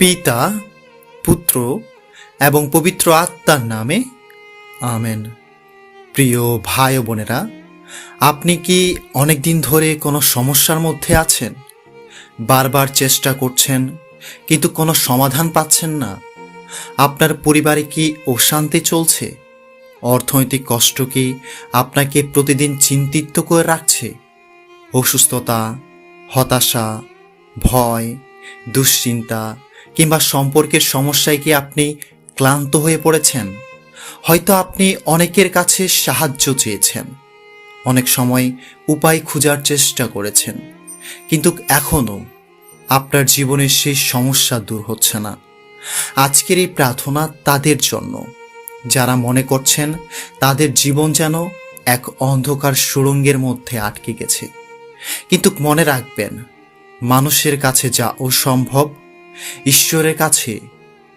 পিতা, পুত্র এবং পবিত্র আত্মার নামে আমেন। প্রিয় ভাই ও বোনেরা, আপনি কি অনেকদিন ধরে কোনো সমস্যার মধ্যে আছেন? বারবার চেষ্টা করছেন কিন্তু কোনো সমাধান পাচ্ছেন না? আপনার পরিবারে কি অশান্তি চলছে? অর্থনৈতিক কষ্ট কি আপনাকে প্রতিদিন চিন্তিত করে রাখছে? অসুস্থতা, হতাশা, ভয়, দুশ্চিন্তা কিংবা সম্পর্কের সমস্যায় কি আপনি ক্লান্ত হয়ে পড়েছেন? হয়তো আপনি অনেকের কাছে সাহায্য চেয়েছেন, অনেক সময় উপায় খোঁজার চেষ্টা করেছেন, কিন্তু এখনও আপনার জীবনের সেই সমস্যা দূর হচ্ছে না। আজকের এই প্রার্থনা তাদের জন্য যারা মনে করছেন তাদের জীবন যেন এক অন্ধকার সুড়ঙ্গের মধ্যে আটকে গেছে। কিন্তু মনে রাখবেন, মানুষের কাছে যা অসম্ভব, ঈশ্বরের কাছে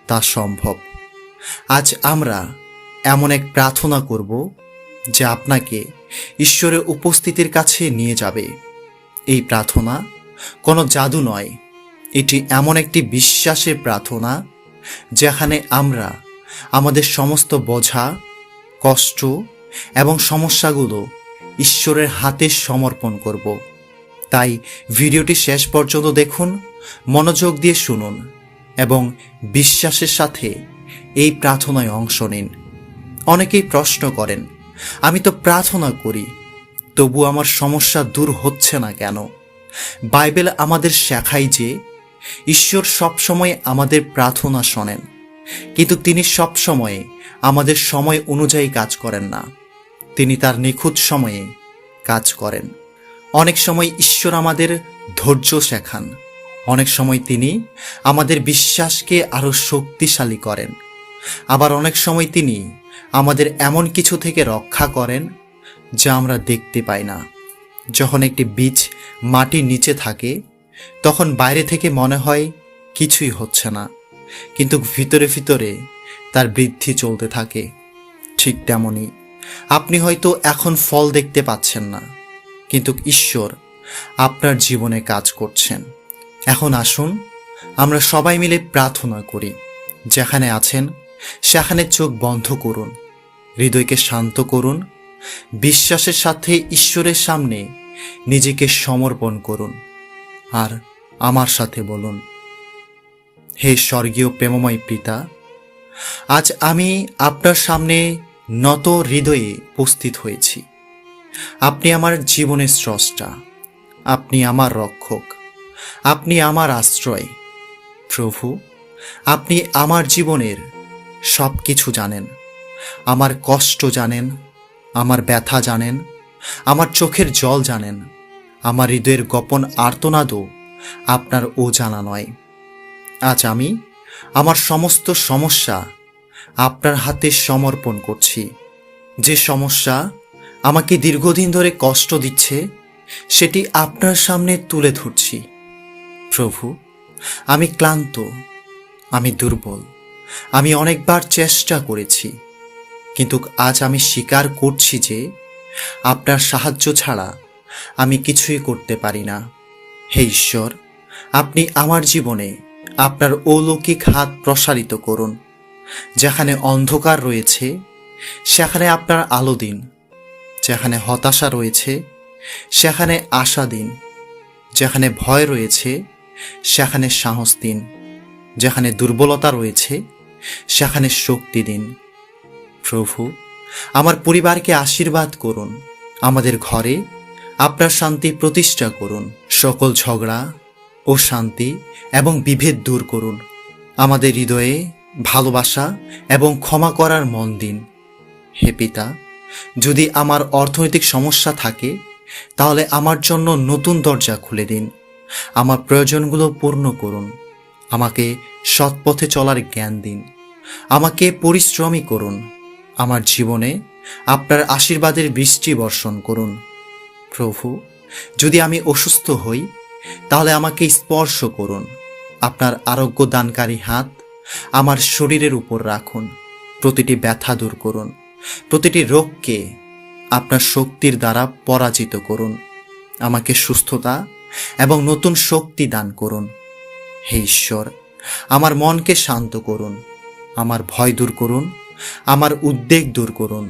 তা সম্ভব। আজ আমরা এমন এক প্রার্থনা করব যা আপনাকে ঈশ্বরের উপস্থিতির কাছে নিয়ে যাবে। এই প্রার্থনা কোনো জাদু নয়, এটি এমন একটি বিশ্বাসের প্রার্থনা যেখানে আমরা আমাদের সমস্ত বোঝা, কষ্ট এবং সমস্যাগুলো ঈশ্বরের হাতে সমর্পণ করব। তাই ভিডিওটি শেষ পর্যন্ত দেখুন, মনোযোগ দিয়ে শুনুন এবং বিশ্বাসের সাথে এই প্রার্থনায় অংশ নিন। অনেকেই প্রশ্ন করেন, আমি তো প্রার্থনা করি, তবু আমার সমস্যা দূর হচ্ছে না কেন? বাইবেল আমাদের শেখায় যে ঈশ্বর সবসময় আমাদের প্রার্থনা শোনেন, কিন্তু তিনি সবসময় আমাদের সময় অনুযায়ী কাজ করেন না। তিনি তার নিখুঁত সময়ে কাজ করেন। অনেক সময় ঈশ্বর আমাদের ধৈর্য শেখান, অনেক সময় তিনি আমাদের বিশ্বাসকে আরও শক্তিশালী করেন, আবার অনেক সময় তিনি আমাদের এমন কিছু থেকে রক্ষা করেন যা আমরা দেখতে পাই না। যখন একটি বীজ মাটির নিচে থাকে তখন বাইরে থেকে মনে হয় কিছুই হচ্ছে না, কিন্তু ভিতরে ভিতরে তার বৃদ্ধি চলতে থাকে। ঠিক তেমনই আপনি হয়তো এখন ফল দেখতে পাচ্ছেন না, কিন্তু ঈশ্বর আপনার জীবনে কাজ করছেন। এখন আসুন আমরা সবাই মিলে প্রার্থনা করি। যেখানে আছেন সেখানে চোখ বন্ধ করুন, হৃদয়কে শান্ত করুন, বিশ্বাসের সাথে ঈশ্বরের সামনে নিজেকে সমর্পণ করুন আর আমার সাথে বলুন, হে স্বর্গীয় প্রেমময় পিতা, আজ আমি আপনার সামনে নত হৃদয়ে উপস্থিত হয়েছি। আপনি আমার জীবনের স্রষ্টা, আপনি আমার রক্ষক, আপনি আমার আশ্রয়। প্রভু, আপনি আমার জীবনের সব কিছু জানেন, আমার কষ্ট জানেন, আমার ব্যথা জানেন, আমার চোখের জল জানেন, আমার হৃদয়ের গোপন আর্তনাদও আপনার অজানা নয়। আজ আমি আমার সমস্ত সমস্যা আপনার হাতে সমর্পণ করছি। যে সমস্যা আমাকে দীর্ঘদিন ধরে কষ্ট দিচ্ছে সেটি আপনার সামনে তুলে ধরছি। প্রভু, আমি ক্লান্ত, আমি দুর্বল, আমি অনেকবার চেষ্টা করেছি, কিন্তু আজ আমি স্বীকার করছি যে আপনার সাহায্য ছাড়া আমি কিছুই করতে পারি না। হে ঈশ্বর, আপনি আমার জীবনে আপনার অলৌকিক হাত প্রসারিত করুন। যেখানে অন্ধকার রয়েছে সেখানে আপনার আলো দিন, যেখানে হতাশা রয়েছে সেখানে আশা দিন, যেখানে ভয় রয়েছে সেখানে সাহস দিন, যেখানে দুর্বলতা রয়েছে সেখানে শক্তি দিন। প্রভু, আমার পরিবারকে আশীর্বাদ করুন, আমাদের ঘরে আপনার শান্তি প্রতিষ্ঠা করুন, সকল ঝগড়া ও শান্তি এবং বিভেদ দূর করুন। আমাদের হৃদয়ে ভালোবাসা এবং ক্ষমা করার মন দিন। হে পিতা, যদি আমার অর্থনৈতিক সমস্যা থাকে তাহলে আমার জন্য নতুন দরজা খুলে দিন। আমার প্রয়োজনগুলো পূর্ণ করুন, আমাকে সৎ পথে চলার জ্ঞান দিন, আমাকে পরিশ্রমী করুন। আমার জীবনে আপনার আশীর্বাদের বৃষ্টি বর্ষণ করুন। প্রভু, যদি আমি অসুস্থ হই তাহলে আমাকে স্পর্শ করুন। আপনার আরোগ্য দানকারী হাত আমার শরীরের উপর রাখুন। প্রতিটি ব্যথা দূর করুন, প্রতিটি রোগকে আপনার শক্তির দ্বারা পরাজিত করুন। আমাকে সুস্থতা এবং নতুন শক্তি দান করুন। হে ঈশ্বর, আমার মনকে শান্ত করুন, আমার ভয় দূর করুন, আমার উদ্বেগ দূর করুন,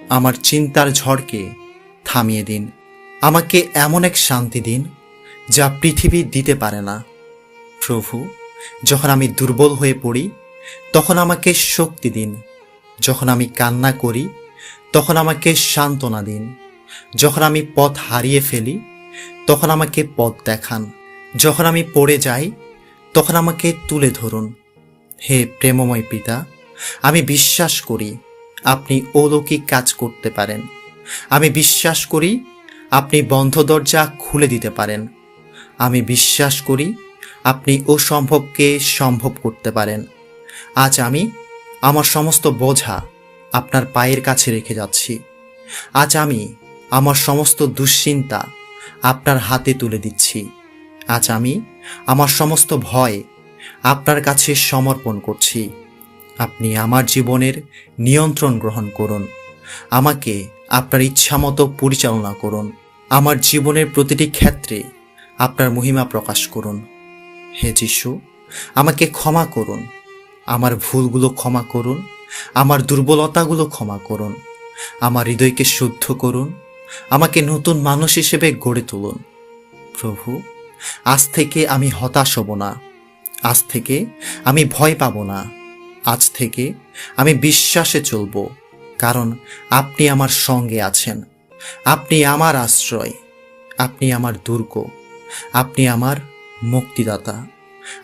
আমার চিন্তার ঝড়কে থামিয়ে দিন। আমাকে এমন এক শান্তি দিন যা পৃথিবী দিতে পারে না। প্রভু, যখন আমি দুর্বল হয়ে পড়ি তখন আমাকে শক্তি দিন। যখন আমি কান্না করি তখন আমাকে সান্ত্বনা দিন। যখন আমি পথ হারিয়ে ফেলি তখন আমাকে পথ দেখান। যখন আমি পড়ে যাই তখন আমাকে তুলে ধরুন। হে প্রেমময় পিতা, আমি বিশ্বাস করি আপনি অলৌকিক কাজ করতে পারেন। আমি বিশ্বাস করি আপনি বন্ধ দরজা খুলে দিতে পারেন। আমি বিশ্বাস করি আপনি অসম্ভবকে সম্ভব করতে পারেন। আজ আমি আমার সমস্ত বোঝা আপনার পায়ের কাছে রেখে যাচ্ছি। আজ আমি আমার সমস্ত দুশ্চিন্তা আপনার হাতে তুলে দিচ্ছি। আজ আমি আমার সমস্ত ভয় আপনার কাছে সমর্পণ করছি। আপনি আমার জীবনের নিয়ন্ত্রণ গ্রহণ করুন। আমাকে আপনার ইচ্ছামতো পরিচালনা করুন। আমার জীবনের প্রতিটি ক্ষেত্রে আপনার মহিমা প্রকাশ করুন। হে যিশু, আমাকে ক্ষমা করুন। আমার ভুলগুলো ক্ষমা করুন। আমার দুর্বলতাগুলো ক্ষমা করুন। আমার হৃদয়কে শুদ্ধ করুন। আমাকে নতুন মানুষ হিসেবে গড়ে তুলুন। প্রভু, আজ থেকে আমি হতাশ হব না। আজ থেকে আমি ভয় পাব না। আজ থেকে আমি বিশ্বাসে চলব, কারণ আপনি আমার সঙ্গে আছেন। আপনি আমার আশ্রয়, আপনি আমার দুর্গ, আপনি আমার মুক্তিদাতা।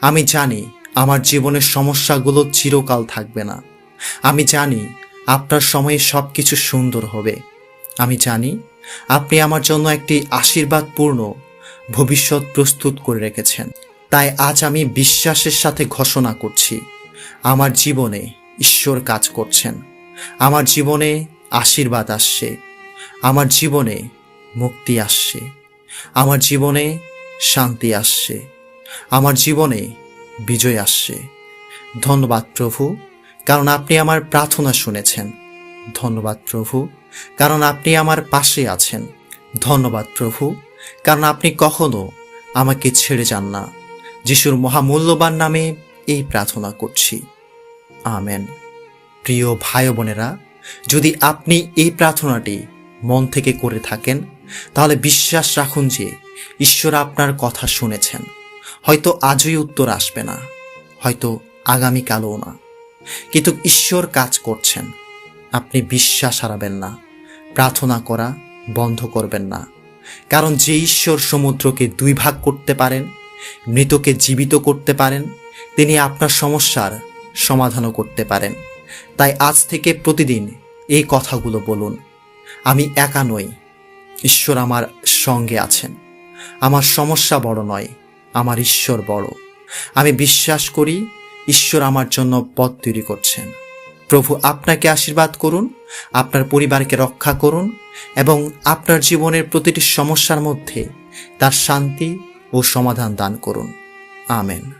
আমি জানি আমার জীবনের সমস্যাগুলো চিরকাল থাকবে না। আমি জানি আপনার সময়ে সব কিছু সুন্দর হবে। আমি জানি আপনি আমার জন্য একটি আশীর্বাদপূর্ণ ভবিষ্যৎ প্রস্তুত করে রেখেছেন। তাই আজ আমি বিশ্বাসের সাথে ঘোষণা করছি, আমার জীবনে ঈশ্বর কাজ করছেন। আমার জীবনে আশীর্বাদ আসছে। আমার জীবনে মুক্তি আসছে। আমার জীবনে শান্তি আসছে। আমার জীবনে বিজয় আসছে। ধন্যবাদ প্রভু, কারণ আপনি আমার প্রার্থনা শুনেছেন। ধন্যবাদ প্রভু, কারণ আপনি আমার পাশে আছেন। ধন্যবাদ প্রভু, কারণ আপনি কখনো আমাকে ছেড়ে যান না। যিশুর মহামূল্যবান নামে এই প্রার্থনা করছি, আমেন। প্রিয় ভাই বোনেরা, যদি আপনি এই প্রার্থনাটি মন থেকে করে থাকেন তাহলে বিশ্বাস রাখুন যে ঈশ্বর আপনার কথা শুনেছেন। হয়তো আজই উত্তর আসবে না, হয়তো আগামীকালও না, কিন্তু ঈশ্বর কাজ করছেন। আপনি বিশ্বাস হারাবেন না, প্রার্থনা করা বন্ধ করবেন না, কারণ যে ঈশ্বর সমুদ্রকে দুই ভাগ করতে পারেন, মৃতকে জীবিত করতে পারেন, তিনি আপনার সমস্যার সমাধানও করতে পারেন। তাই আজ থেকে প্রতিদিন এই কথাগুলো বলুন, আমি একা নই, ঈশ্বর আমার সঙ্গে আছেন। আমার সমস্যা বড় নয়, আমার ঈশ্বর বড়। আমি বিশ্বাস করি ঈশ্বর আমার জন্য পথ তৈরি করছেন। প্রভু আপনাকে আশীর্বাদ করুন, আপনার পরিবারকে রক্ষা করুন এবং আপনার জীবনের প্রতিটি সমস্যার মধ্যে তার শান্তি ও সমাধান দান করুন। আমেন।